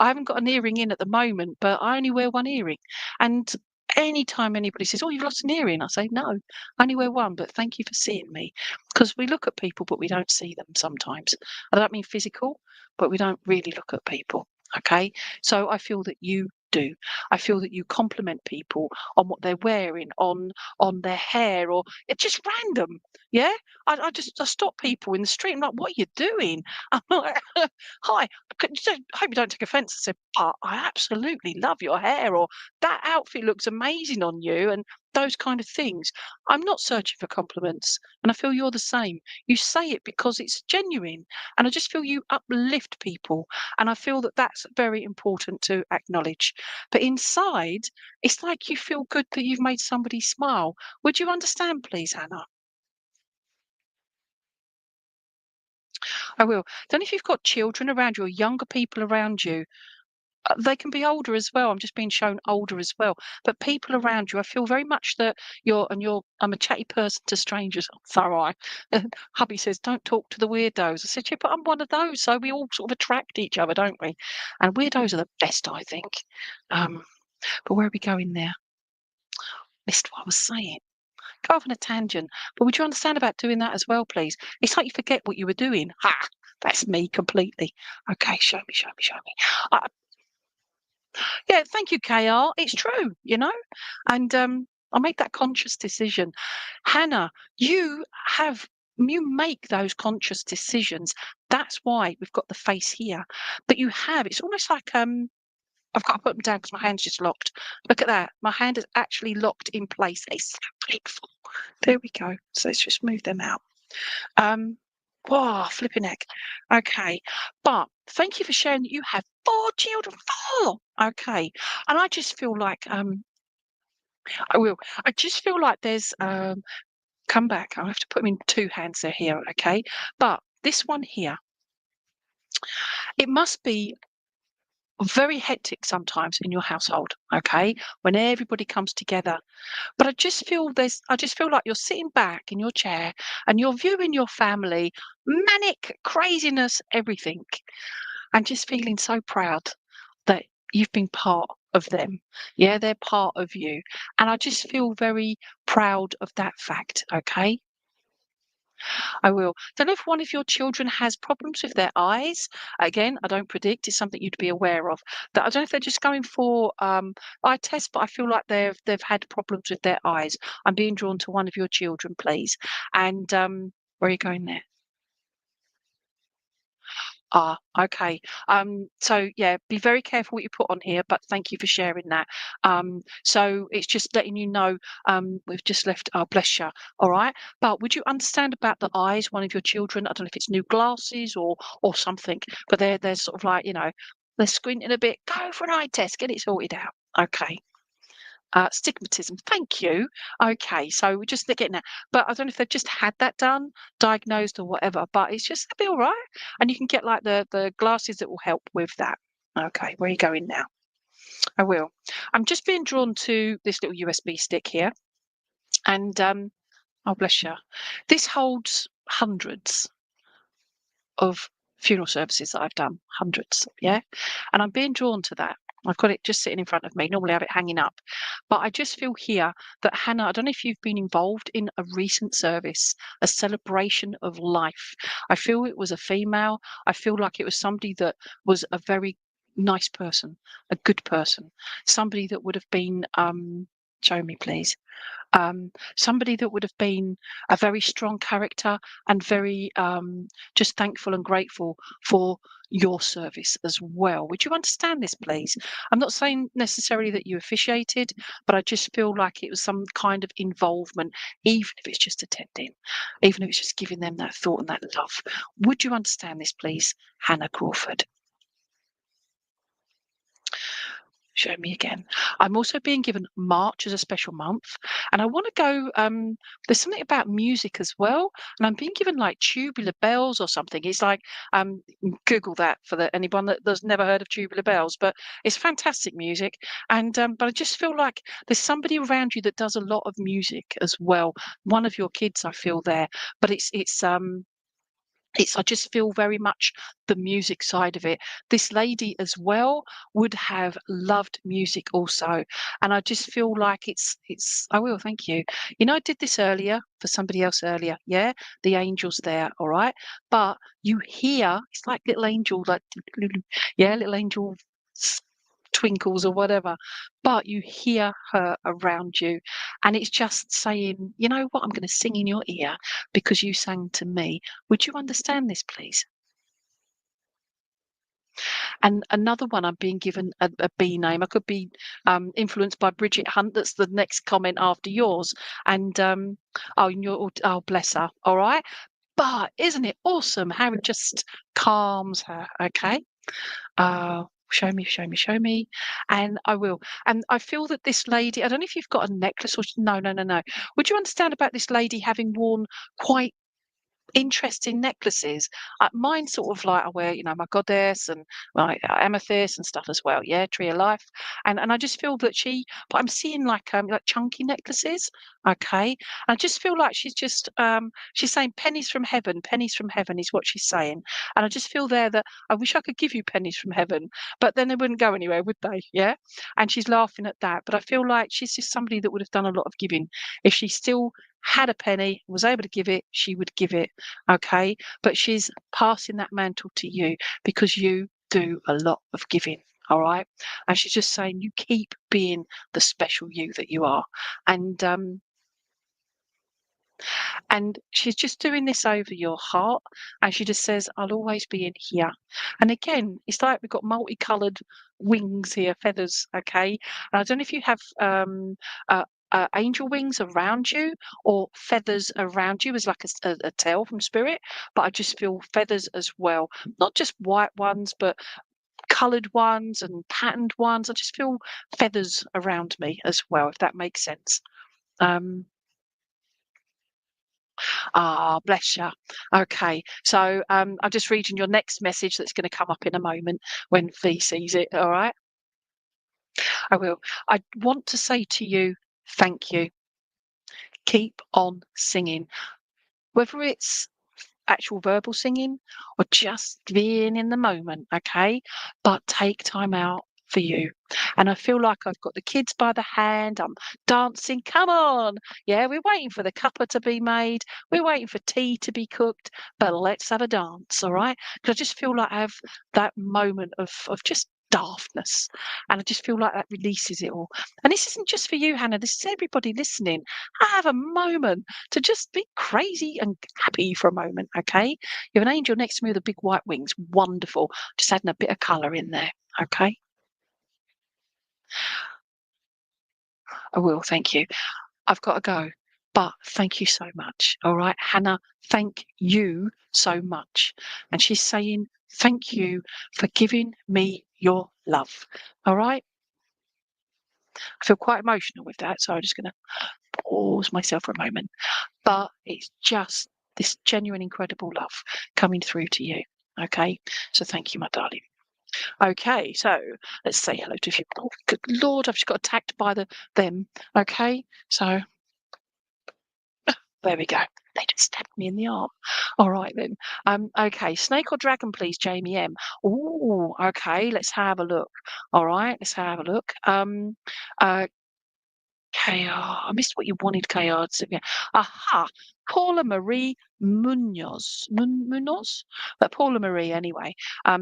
haven't got an earring in at the moment, but I only wear one earring, and anytime anybody says, "Oh, you've lost an earring," I say, "No, I only wear one, but thank you for seeing me," because we look at people, but we don't see them sometimes. I don't mean physical, but we don't really look at people. Okay, so I feel that you do. I feel that you compliment people on what they're wearing, on their hair, or it's just random. Yeah, I stop people in the street. I'm like, "What are you doing?" I'm like, "Hi, I hope you don't take offence." I said, "But I absolutely love your hair," or "That outfit looks amazing on you," and those kind of things. I'm not searching for compliments, and I feel you're the same. You say it because it's genuine, and I just feel you uplift people, and I feel that that's very important to acknowledge. But inside, it's like you feel good that you've made somebody smile. Would you understand, please, Hannah? I will. Then if you've got children around you or younger people around you, they can be older as well. I'm just being shown older as well. But people around you, I feel very much that I'm a chatty person to strangers. So I. Hubby says, don't talk to the weirdos. I said, yeah, but I'm one of those. So we all sort of attract each other, don't we? And weirdos are the best, I think. Um, but where are we going there? Missed what I was saying. Go off on a tangent. But would you understand about doing that as well, please? It's like you forget what you were doing. Ha! That's me completely. Okay, show me, show me, show me. Yeah, thank you, KR. It's true, and I made that conscious decision. Hannah, you make those conscious decisions. That's why we've got the face here. But you have, it's almost like I've got to put them down because my hand's just locked. Look at that. My hand is actually locked in place. It's so painful. There we go. So let's just move them out. Um, Whoa, flipping heck. Okay. But thank you for sharing that you have 4 children. 4! Okay. And I just feel like, I will. I just feel like there's, come back. I have to put them in 2 hands there here, okay? But this one here, it must be very hectic sometimes in your household, okay? When everybody comes together. But I just feel like you're sitting back in your chair and you're viewing your family, manic, craziness, everything, and just feeling so proud that you've been part of them. Yeah, they're part of you. And I just feel very proud of that fact, okay? I will. Don't know if one of your children has problems with their eyes. Again, I don't predict. It's something you'd be aware of. That I don't know if they're just going for eye tests, but I feel like they've had problems with their eyes. I'm being drawn to one of your children, please. And where are you going there? Ah, okay. So yeah, be very careful what you put on here, but thank you for sharing that. So it's just letting you know, we've just left our bless you, all right? But would you understand about the eyes, one of your children? I don't know if it's new glasses or something, but they're sort of like, they're squinting a bit. Go for an eye test, get it sorted out. Okay. Stigmatism. Thank you. Okay, so we're just getting that. But I don't know if they've just had that done, diagnosed or whatever, but it's just it'll be all right. And you can get like the glasses that will help with that. Okay, where are you going now? I will. I'm just being drawn to this little USB stick here. And oh bless you. This holds hundreds of funeral services that I've done, hundreds, yeah? And I'm being drawn to that. I've got it just sitting in front of me. Normally I have it hanging up. But I just feel here that Hannah, I don't know if you've been involved in a recent service, a celebration of life. I feel it was a female. I feel like it was somebody that was a very nice person, a good person, somebody that would have been show me please somebody that would have been a very strong character and very just thankful and grateful for your service as well. Would you understand this, please? I'm not saying necessarily that you officiated, but I just feel like it was some kind of involvement, even if it's just attending, even if it's just giving them that thought and that love. Would you understand this, please, Hannah Crawford? Show me again. I'm also being given March as a special month, and I want to go. There's something about music as well, and I'm being given like tubular bells or something. It's like Google that for anyone that's never heard of tubular bells, but it's fantastic music. And but I just feel like there's somebody around you that does a lot of music as well. One of your kids, I feel there, but it's I just feel very much the music side of it. This lady as well would have loved music also, and I just feel like it's I will, thank you. You know, I did this earlier for somebody else earlier, yeah? The angel's there, all right? But you hear, it's like little angel, like, yeah, little angel twinkles or whatever, but you hear her around you, and it's just saying, you know what, I'm going to sing in your ear because you sang to me. Would you understand this, please? And another one, I'm being given a B name. I could be influenced by Bridget Hunt. That's the next comment after yours. And oh, oh, bless her. All right. But isn't it awesome how it just calms her? Okay. Show me, show me, show me. And I will. And I feel that this lady, I don't know if you've got a necklace or no, no, no, no. Would you understand about this lady having worn quite interesting necklaces? Mine sort of like I wear, you know, my goddess and my amethyst and stuff as well. Yeah, tree of life, and I just feel that but I'm seeing like chunky necklaces. Okay, I just feel like she's saying pennies from heaven is what she's saying, and I just feel there that I wish I could give you pennies from heaven, but then they wouldn't go anywhere, would they? Yeah, and she's laughing at that, but I feel like she's just somebody that would have done a lot of giving if she still had a penny, was able to give it, she would give it. Okay, but she's passing that mantle to you because you do a lot of giving. All right, and she's just saying you keep being the special you that you are, and she's just doing this over your heart, and she just says, I'll always be in here. And again, it's like we've got multicolored wings here, feathers. Okay, and I don't know if you have angel wings around you or feathers around you as like a tail from spirit, but I just feel feathers as well, not just white ones, but colored ones and patterned ones. I just feel feathers around me as well, if that makes sense. um Bless you. Okay, so I'm just reading your next message that's going to come up in a moment when V sees it. All right, I will. I want to say to you, thank you. Keep on singing, whether it's actual verbal singing or just being in the moment, okay? But take time out for you. And I feel like I've got the kids by the hand. I'm dancing. Come on. Yeah, we're waiting for the cuppa to be made. We're waiting for tea to be cooked. But let's have a dance, all right? Because I just feel like I have that moment of just daftness. And I just feel like that releases it all. And this isn't just for you, Hannah. This is everybody listening. Have a moment to just be crazy and happy for a moment, okay? You have an angel next to me with the big white wings. Wonderful. Just adding a bit of colour in there, okay? I will, thank you. I've got to go, but thank you so much, all right? Hannah, thank you so much. And she's saying, thank you for giving me your love, all right? I feel quite emotional with that, so I'm just going to pause myself for a moment. But it's just this genuine, incredible love coming through to you. Okay. So thank you, my darling. Okay. So let's say hello to a few. Oh, good Lord, I've just got attacked by them. Okay. So there we go. They just stabbed me in the arm. All right then. Okay. Snake or dragon, please, Jamie M. Oh, okay. Let's have a look. All right. Let's have a look. Uh, KR. I missed what you wanted, KR. Sylvia. Aha! Paula Marie Munoz. Munoz? But Paula Marie, anyway.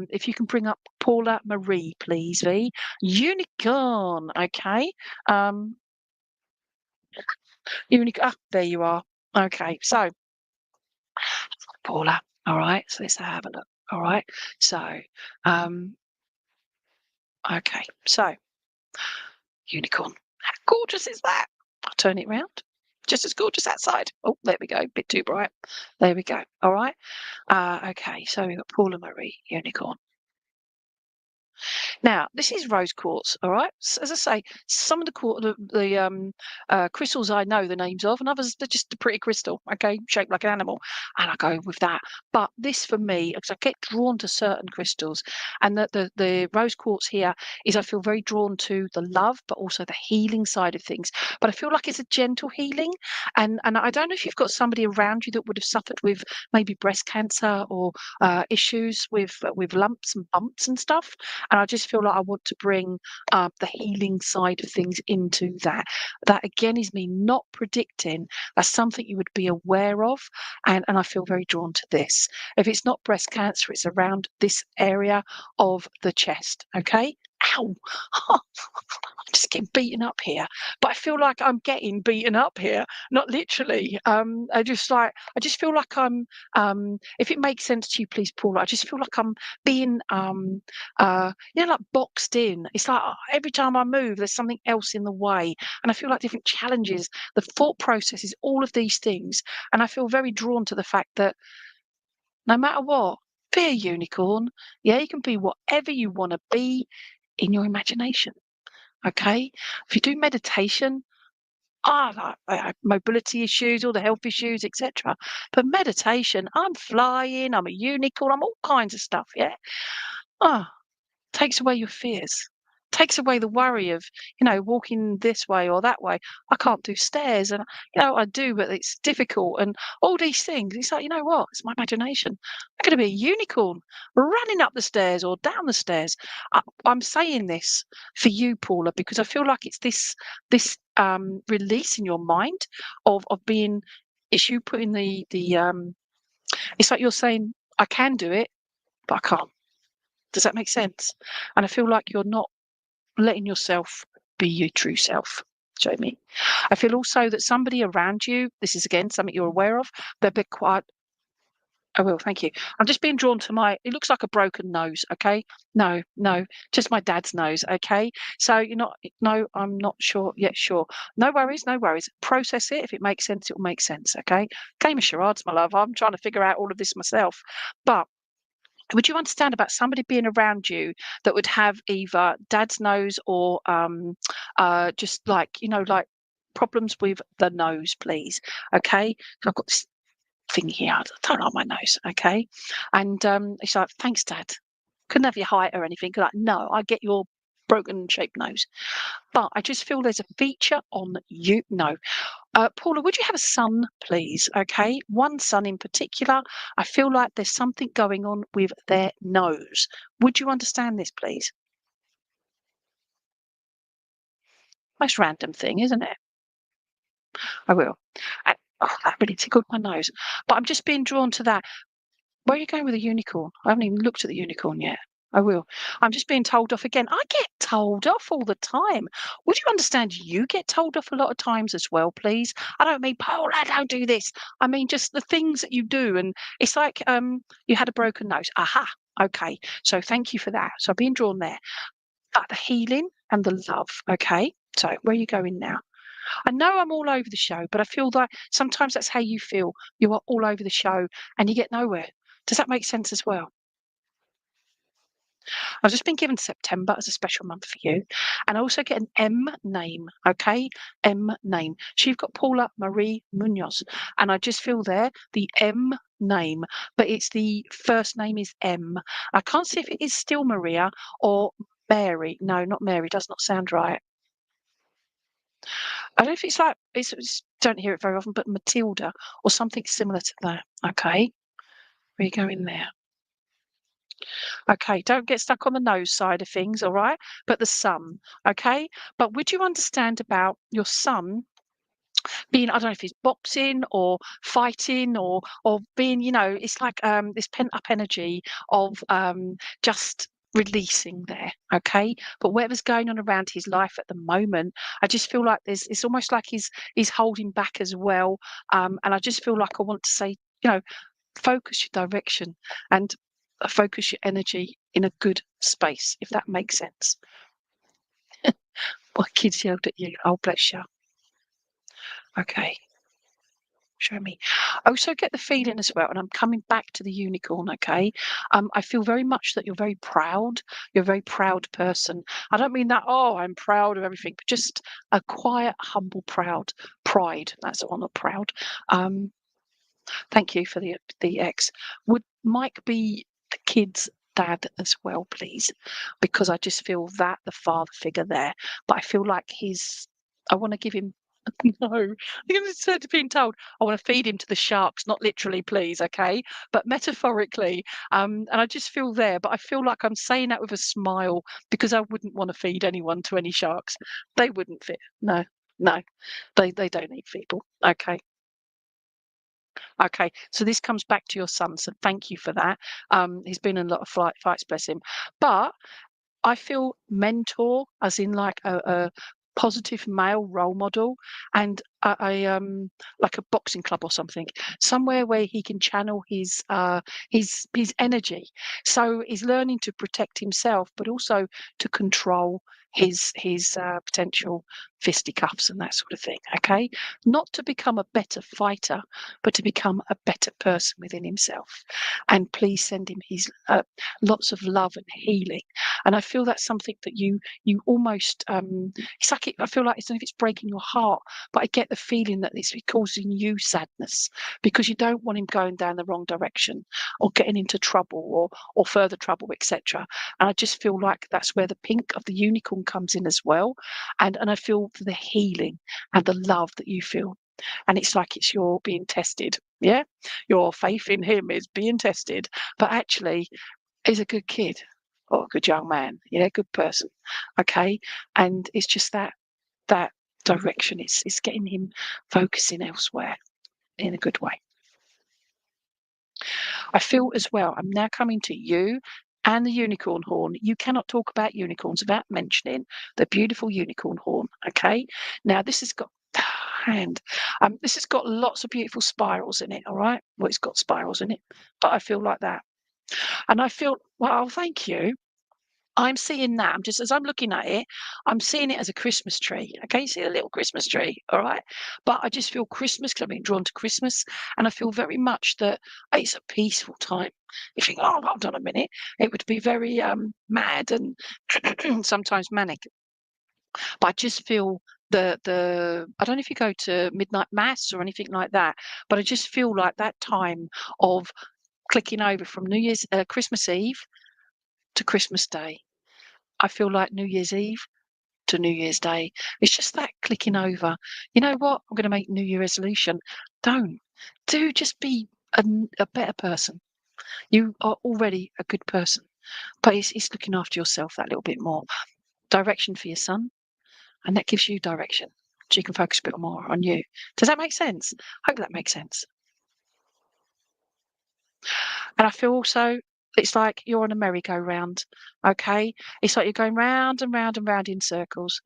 If you can bring up Paula Marie, please, V. Unicorn. Okay. Unicorn. Ah, there you are. Okay. So, Paula. All right. So let's have a look. All right. So, okay. So, unicorn. How gorgeous is that? I'll turn it round. Just as gorgeous that side. Oh, there we go. Bit too bright. There we go. All right. Okay. So we've got Paula Marie, unicorn. Now, this is rose quartz, all right? As I say, some of the crystals I know the names of, and others they're just a pretty crystal, okay, shaped like an animal, and I go with that. But this for me, because I get drawn to certain crystals, and the rose quartz here is I feel very drawn to the love, but also the healing side of things. But I feel like it's a gentle healing, and I don't know if you've got somebody around you that would have suffered with maybe breast cancer or issues with lumps and bumps and stuff. And I just feel like I want to bring the healing side of things into that. That again is me not predicting. That's something you would be aware of. And I feel very drawn to this. If it's not breast cancer, it's around this area of the chest. Okay. Ow. I'm just getting beaten up here. But I feel like I'm getting beaten up here. Not literally. I just feel like I'm if it makes sense to you, please, Paula, I just feel like I'm being like boxed in. It's like every time I move, there's something else in the way. And I feel like different challenges, the thought processes, all of these things. And I feel very drawn to the fact that no matter what, be a unicorn. Yeah, you can be whatever you want to be in your imagination. Okay. If you do meditation, I have mobility issues, all the health issues, etc. But meditation, I'm flying, I'm a unicorn, I'm all kinds of stuff. Yeah. Ah, takes away your fears, takes away the worry of, walking this way or that way. I can't do stairs and, I do, but it's difficult and all these things. It's like, you know what? It's my imagination. I'm going to be a unicorn running up the stairs or down the stairs. I'm saying this for you, Paula, because I feel like it's this release in your mind of being, it's you putting it's like you're saying, I can do it, but I can't. Does that make sense? And I feel like you're not letting yourself be your true self, Jamie. I feel also that somebody around you, this is again something you're aware of, they're a bit quiet. I will, thank you. I'm just being drawn to it looks like a broken nose, okay? No, just my dad's nose, okay? So you're not, no, I'm not sure. Yeah, sure. No worries, no worries. Process it. If it makes sense, it will make sense, okay? Game of charades, my love. I'm trying to figure out all of this myself. But would you understand about somebody being around you that would have either dad's nose or just like problems with the nose, please? Okay, so I've got this thing here. I don't like my nose. Okay, and it's like, thanks, Dad. Couldn't have your height or anything. Like, no, I get your broken shaped nose, but I just feel there's a feature on you. No, Paula, would you have a son, please? Okay, one son in particular. I feel like there's something going on with their nose. Would you understand this, please? Most random thing, isn't it? I will. That really tickled my nose. But I'm just being drawn to that. Where are you going with the unicorn? I haven't even looked at the unicorn yet. I will. I'm just being told off again. I get told off all the time. Would you understand you get told off a lot of times as well, please? I don't mean, Paula, don't do this. I mean just the things that you do. And it's like you had a broken nose. Aha. Okay. So thank you for that. So I'm being drawn there. But the healing and the love. Okay. So where are you going now? I know I'm all over the show, but I feel that sometimes that's how you feel. You are all over the show and you get nowhere. Does that make sense as well? I've just been given September as a special month for you. And I also get an M name, okay? M name. So you've got Paula Marie Munoz. And I just feel there the M name, but it's the first name is M. I can't see if it is still Maria or Mary. No, not Mary. Does not sound right. I don't know if it's like, don't hear it very often, but Matilda or something similar to that. Okay. Where you go in there? Okay, don't get stuck on the nose side of things, all right? But the sun, okay? But would you understand about your son being, I don't know if he's boxing or fighting or being, it's like this pent up energy of just releasing there, okay? But whatever's going on around his life at the moment, I just feel like it's almost like he's holding back as well. And I just feel like I want to say, focus your direction and focus your energy in a good space, if that makes sense. My kids yelled at you. Oh, bless you. Okay. Show me. Also get the feeling as well, and I'm coming back to the unicorn, okay? I feel very much that you're very proud. You're a very proud person. I don't mean that, oh, I'm proud of everything, but just a quiet, humble, proud pride. That's the one, not proud. Um, Thank you for the X. Would Mike be the kid's dad as well, please? Because I just feel that the father figure there, but I feel like I want to give him. No, I think instead of being told, I want to feed him to the sharks, not literally, please, okay, but metaphorically. And I just feel there, but I feel like I'm saying that with a smile because I wouldn't want to feed anyone to any sharks. They wouldn't fit. No, no, they don't eat people. Okay. Okay, so this comes back to your son, so thank you for that. He's been in a lot of fights, bless him. But I feel mentor, as in like a positive male role model, and like a boxing club or something, somewhere where he can channel his energy. So he's learning to protect himself, but also to control his potential fisticuffs and that sort of thing. Okay, not to become a better fighter, but to become a better person within himself. And please send him his lots of love and healing. And I feel that's something that you almost it's like I feel like it's as if it's breaking your heart, but I get the feeling that it's causing you sadness because you don't want him going down the wrong direction or getting into trouble or further trouble, etc. And I just feel like that's where the pink of the unicorn comes in as well. And I feel the healing and the love that you feel. And it's like it's your being tested. Yeah. Your faith in him is being tested. But actually, he's a good kid or a good young man, good person. Okay. And it's just that direction. It's getting him focusing elsewhere in a good way. I feel as well, I'm now coming to you and the unicorn horn. You cannot talk about unicorns without mentioning the beautiful unicorn horn. Okay. Now this has got this has got lots of beautiful spirals in it. All right. Well, it's got spirals in it, but I feel like that. And I feel, well, thank you. I'm seeing that. I'm just as I'm looking at it, I'm seeing it as a Christmas tree. Okay, you see a little Christmas tree, all right? But I just feel Christmas because I'm being drawn to Christmas, and I feel very much that it's a peaceful time. You think, oh, hold on a minute, it would be very mad and sometimes manic. But I just feel the I don't know if you go to midnight mass or anything like that, but I just feel like that time of clicking over from Christmas Eve to Christmas Day. I feel like New Year's Eve to New Year's Day. It's just that clicking over. You know what? I'm going to make New Year resolution. Don't. Do just be a better person. You are already a good person, but it's looking after yourself that little bit more. Direction for your son, and that gives you direction. So you can focus a bit more on you. Does that make sense? Hope that makes sense. And I feel also it's like you're on a merry-go-round, okay? It's like you're going round and round and round in circles.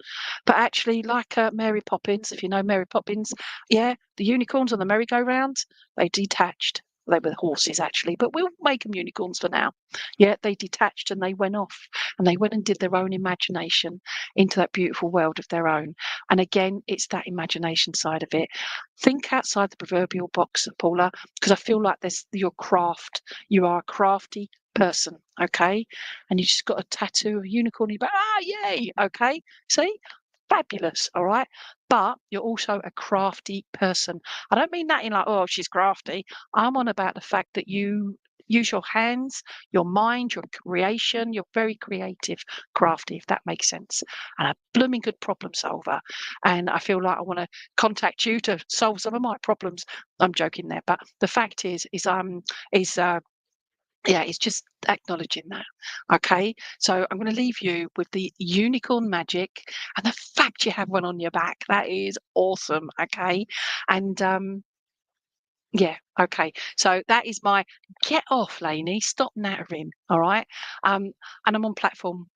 But actually, like Mary Poppins, if you know Mary Poppins, yeah, the unicorns on the merry-go-round, they detached. They were horses, actually, but we'll make them unicorns for now. Yeah, they detached and they went off and they went and did their own imagination into that beautiful world of their own. And again, it's that imagination side of it. Think outside the proverbial box, Paula, because I feel like there's your craft. You are a crafty person, okay? And you just got a tattoo of a unicorn. You go, yay, okay? See, fabulous, all right. But you're also a crafty person. I don't mean that in like, oh, she's crafty. I'm on about the fact that you use your hands, your mind, your creation. You're very creative, crafty, if that makes sense, and a blooming good problem solver. And I feel like I want to contact you to solve some of my problems. I'm joking there, but the fact is yeah, it's just acknowledging that. Okay. So I'm going to leave you with the unicorn magic and the fact you have one on your back. That is awesome. Okay. And yeah, okay. So that is my get off, Lainey. Stop nattering. All right. And I'm on platform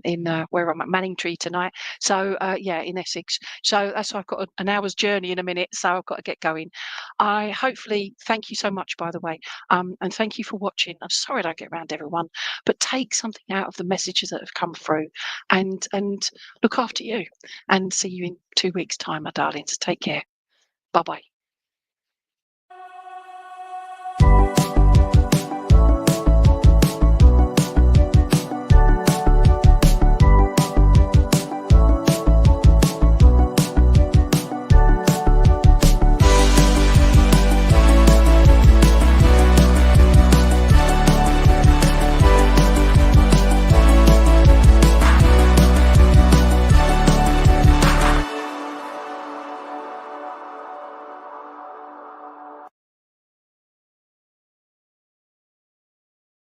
in where I'm at Manningtree tonight. So yeah, in Essex. So that's why I've got an hour's journey in a minute. So I've got to get going. I hopefully thank you so much, by the way. And thank you for watching. I'm sorry I don't get around everyone, but take something out of the messages that have come through and look after you and see you in 2 weeks' time, my darlings. Take care. Bye bye.